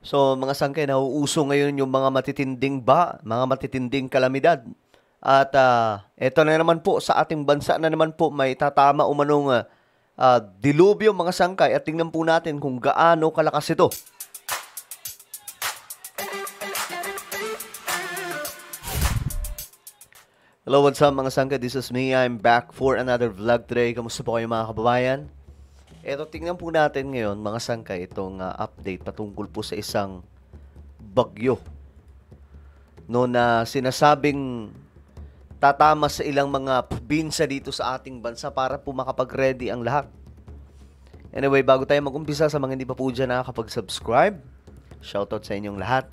So mga sangkay, nauuso ngayon yung mga matitinding kalamidad. At eto na naman po sa ating bansa na naman po may tatama umanong dilubyo mga sangkay at tingnan po natin kung gaano kalakas ito. Hello, what's up mga sangkay? This is me. I'm back for another vlog today. Kamusta po kayo mga kababayan? Eto, tingnan po natin ngayon mga sangkay itong update patungkol po sa isang bagyo no, na sinasabing tatama sa ilang mga probinsya dito sa ating bansa para po makapag-ready ang lahat. Anyway, bago tayo mag-umpisa, sa mga hindi pa po dyan nakakapag-subscribe, shoutout sa inyong lahat.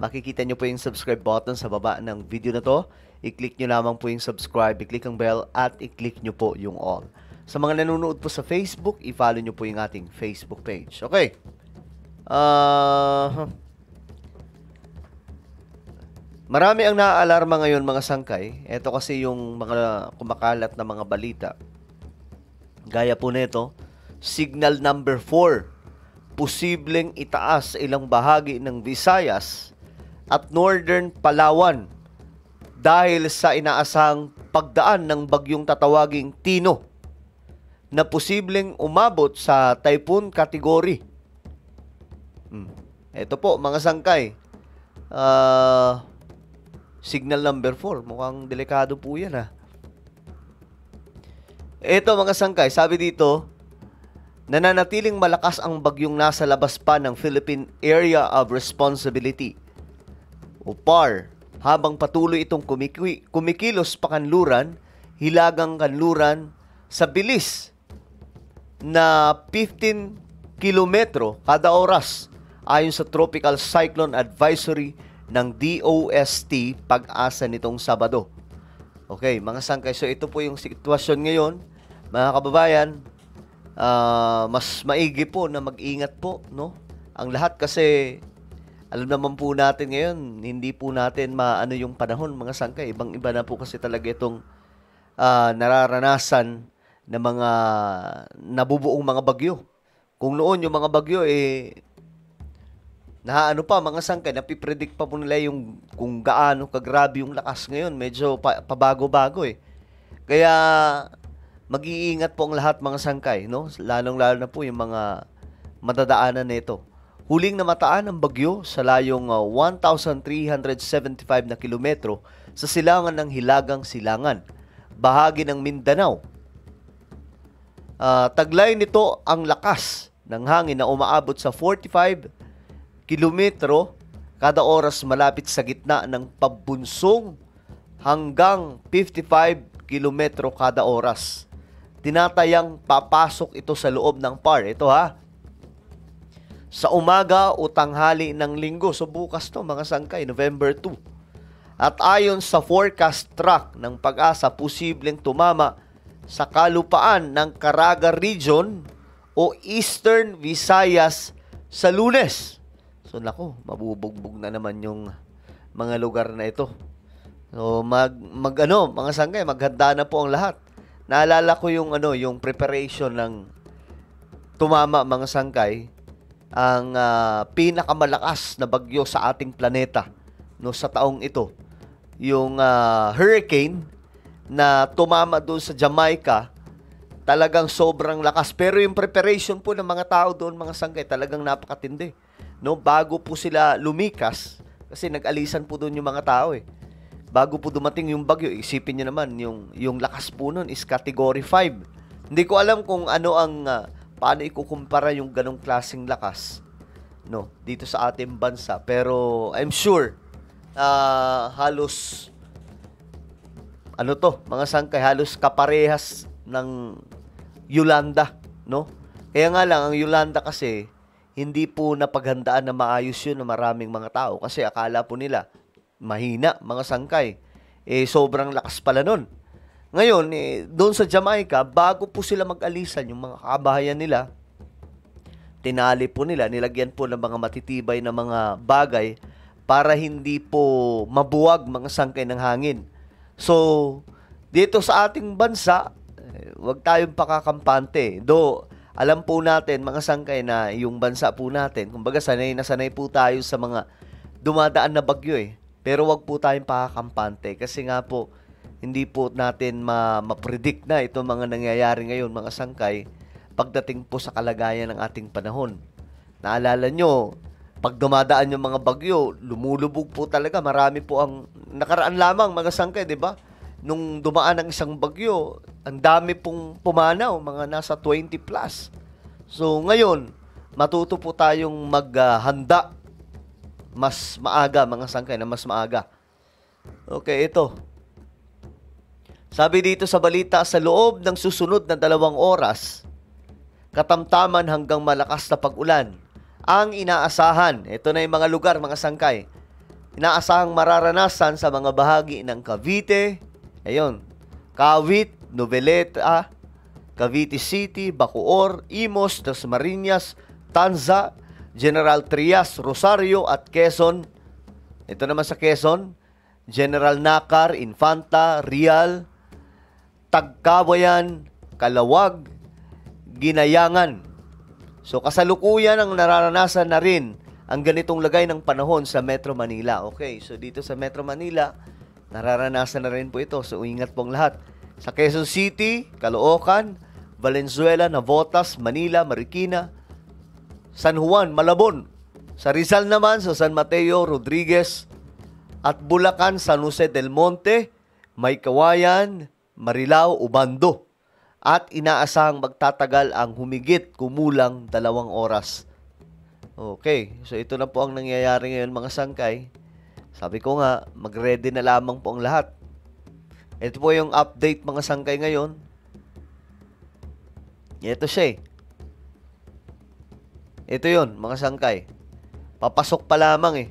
Makikita nyo po yung subscribe button sa baba ng video na to. I-click nyo lamang po yung subscribe, i-click ang bell, at i-click nyo po yung all. Sa mga nanonood po sa Facebook, i-follow nyo po yung ating Facebook page. Okay. Marami ang naaalarma ngayon mga sangkay. Ito kasi yung mga kumakalat na mga balita. Gaya po nito, signal number 4. Posibleng itaas sa ilang bahagi ng Visayas at Northern Palawan dahil sa inaasahang pagdaan ng bagyong tatawaging Tino na posibleng umabot sa typhoon category. Ito po mga sangkay, signal number 4, mukhang delikado po yan . Ito mga sangkay, sabi dito, nananatiling malakas ang bagyong nasa labas pa ng Philippine Area of Responsibility o PAR habang patuloy itong kumikilos pakanluran, hilagang kanluran sa bilis na 15 kilometro kada oras ayon sa Tropical Cyclone Advisory ng DOST Pag-asa nitong Sabado. Okay, mga sangkay, so ito po yung sitwasyon ngayon, mga kababayan. Mas maigi po na mag-ingat po, no? Ang lahat kasi alam naman po natin ngayon, hindi po natin maano yung panahon mga sangkay. Ibang-iba na po kasi talaga itong nararanasan ng mga nabubuong mga bagyo. Kung noon yung mga bagyo naano pa mga sangkay, napipredict pa po nila yung kung gaano kagrabe yung lakas. Ngayon, medyo pabago-bago . Kaya mag-iingat po ang lahat mga sangkay, no? Lalong-lalo na po yung mga madadaanan nito. Huling namataan ang bagyo sa layong 1,375 na kilometro sa silangan ng Hilagang Silangan, bahagi ng Mindanao. Taglay nito ang lakas ng hangin na umaabot sa 45 kilometro kada oras malapit sa gitna ng pabunsong hanggang 55 kilometro kada oras. Tinatayang papasok ito sa loob ng PAR. Ito sa umaga o tanghali ng linggo. So bukas to mga sangkay, November 2. At ayon sa forecast track ng Pag-asa, posibleng tumama sa kalupaan ng Caraga Region o Eastern Visayas sa Lunes. So nako, mabubugbog na naman yung mga lugar na ito. So mga sangkay, maghanda na po ang lahat. Naalala ko yung yung preparation ng tumama mga sangkay, ang pinakamalakas na bagyo sa ating planeta no sa taong ito. Yung hurricane na tumama doon sa Jamaica, talagang sobrang lakas. Pero yung preparation po ng mga tao doon mga sangkay, talagang napakatindi. No, bago po sila lumikas, kasi nag-alisan po doon yung mga tao . Bago po dumating yung bagyo, isipin niyo naman, yung lakas po nun is category 5. Hindi ko alam kung ano ang, paano ikukumpara yung ganong klaseng lakas, no, dito sa ating bansa. Pero I'm sure, halos, mga sangkay, halos kaparehas ng Yolanda, no? Kaya nga lang, ang Yolanda kasi, hindi po napaghandaan na maayos yun ng maraming mga tao. Kasi akala po nila, mahina, mga sangkay. Sobrang lakas pala nun. Ngayon, doon sa Jamaica, bago po sila mag-alisan, yung mga kabahayan nila, tinali po nila, nilagyan po ng mga matitibay na mga bagay para hindi po mabuwag mga sangkay ng hangin. So, dito sa ating bansa, wag tayong pakakampante. alam po natin, mga sangkay, na yung bansa po natin, kumbaga sanay na sanay po tayo sa mga dumadaan na bagyo eh. Pero wag po tayong pakakampante kasi nga po, hindi po natin ma-predict na itong mga nangyayari ngayon, mga sangkay, pagdating po sa kalagayan ng ating panahon. Naalala nyo, pag dumadaan yung mga bagyo, lumulubog po talaga. Marami po ang nakaraan lamang, mga sangkay, di ba? Nung dumaan ang isang bagyo, ang dami pong pumanaw, mga nasa 20 plus. So ngayon, matuto po tayong maghanda mas maaga, mga sangkay, na mas maaga. Okay, ito. Sabi dito sa balita, sa loob ng susunod na 2 oras, katamtaman hanggang malakas na pag-ulan ang inaasahan. Ito na yung mga lugar, mga sangkay. Inaasahang mararanasan sa mga bahagi ng Cavite, ayun, Kawit, Noveleta, Cavite City, Bacoor, Imos, Dasmariñas, Tanza, General Trias, Rosario at Quezon. Ito naman sa Quezon, General Nakar, Infanta, Real, Tagkawayan, Kalawag, Ginayangan. So kasalukuyan ang nararanasan na rin ang ganitong lagay ng panahon sa Metro Manila. Okay, so dito sa Metro Manila, nararanasan na rin po ito. So ingat pong lahat. Sa Quezon City, Caloocan, Valenzuela, Navotas, Manila, Marikina, San Juan, Malabon. Sa Rizal naman, sa San Mateo, Rodriguez, at Bulacan, San Jose del Monte, Maykawayan, Marilao, Ubando. At inaasahang magtatagal ang humigit kumulang 2 oras. Okay, so ito na po ang nangyayari ngayon, mga sangkay. Sabi ko nga, mag-ready na lamang po ang lahat. Ito po yung update, mga sangkay, ngayon. Ito siya eh. Ito yun, mga sangkay. Papasok pa lamang eh.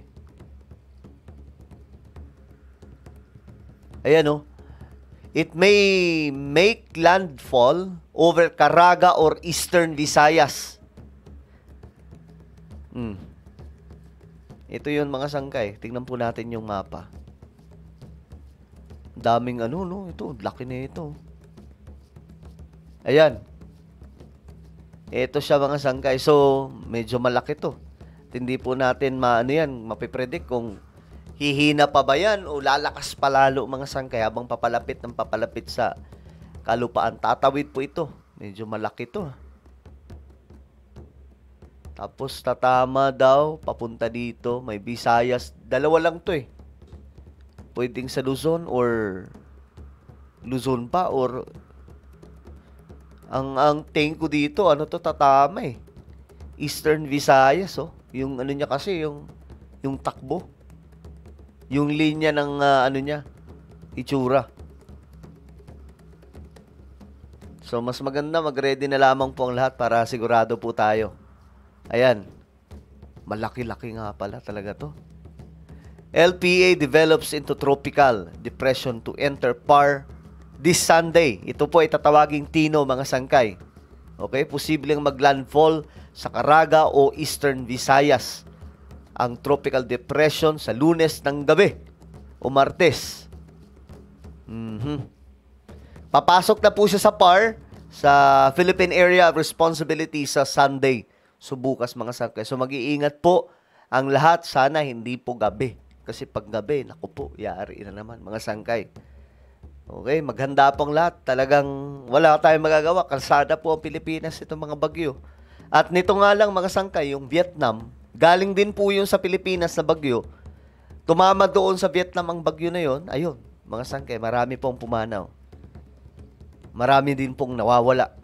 Ayan oh. It may make landfall over Caraga or Eastern Visayas. Ito yun, mga sangkay. Tingnan po natin yung mapa. Daming ano, no? Ito, laki na ito. Ayan. Ito siya, mga sangkay. So, medyo malaki to. Hindi po natin mapipredict kung hihina pa ba yan o lalakas pa lalo, mga sangkay, habang papalapit sa kalupaan. Tatawid po ito. Medyo malaki to. Tapos tatama daw, papunta dito. May Visayas. 2 lang to eh. Pwedeng sa Luzon or Luzon pa or ang tingin ko dito, ano to, tatama eh. Eastern Visayas, oh. Yung ano niya kasi, yung takbo. Yung linya ng itsura. So, mas maganda mag-ready na lamang po ang lahat para sigurado po tayo. Ayan. Malaki-laki nga pala talaga to. LPA develops into tropical depression to enter PAR this Sunday. Ito po ay tatawaging Tino, mga sangkay. Okay? Posibleng maglandfall sa Caraga o Eastern Visayas ang tropical depression sa Lunes ng gabi o Martes. Papasok na po siya sa PAR, sa Philippine Area of Responsibility, sa Sunday. So bukas, mga sangkay. So mag-iingat po ang lahat. Sana hindi po gabi. Kasi pag gabi, naku po, yari na naman, mga sangkay. Okay, maghanda po ang lahat. Talagang wala tayong magagawa. Kalsada po ang Pilipinas itong mga bagyo. At nito nga lang, mga sangkay, yung Vietnam, galing din po yun sa Pilipinas na bagyo. Tumama doon sa Vietnam ang bagyo na yun. Ayun, mga sangkay, marami pong pumanaw. Marami din pong nawawala.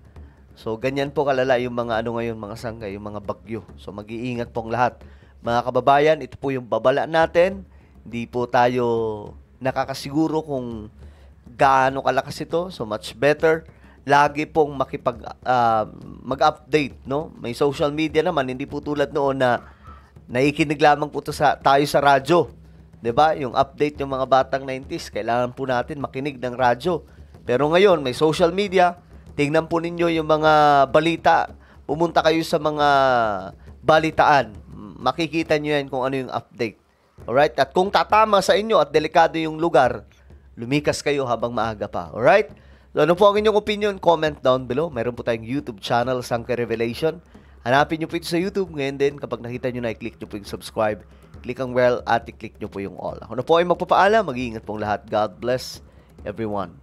So, ganyan po kalala yung mga ngayon, mga sangkay, yung mga bagyo. So, mag-iingat pong lahat. Mga kababayan, ito po yung babala natin. Hindi po tayo nakakasiguro kung gaano kalakas ito. So, much better lagi pong mag-update, no? May social media naman, hindi po tulad noon na naikinig lamang po tayo sa radyo. 'Di ba? Yung update ng mga batang 90s, kailangan po natin makinig ng radyo. Pero ngayon, may social media. Tingnan po ninyo yung mga balita. Pumunta kayo sa mga balitaan. Makikita nyo yan kung ano yung update. Alright? At kung tatama sa inyo at delikado yung lugar, lumikas kayo habang maaga pa. Alright? So, ano po ang inyong opinion? Comment down below. Meron po tayong YouTube channel, Sangke Revelation. Hanapin nyo po ito sa YouTube. Ngayon din, kapag nakita nyo na, i-click nyo po yung subscribe. Click ang bell at i-click nyo po yung all. Ako na po ay magpapaalam. Mag-iingat pong lahat. God bless everyone.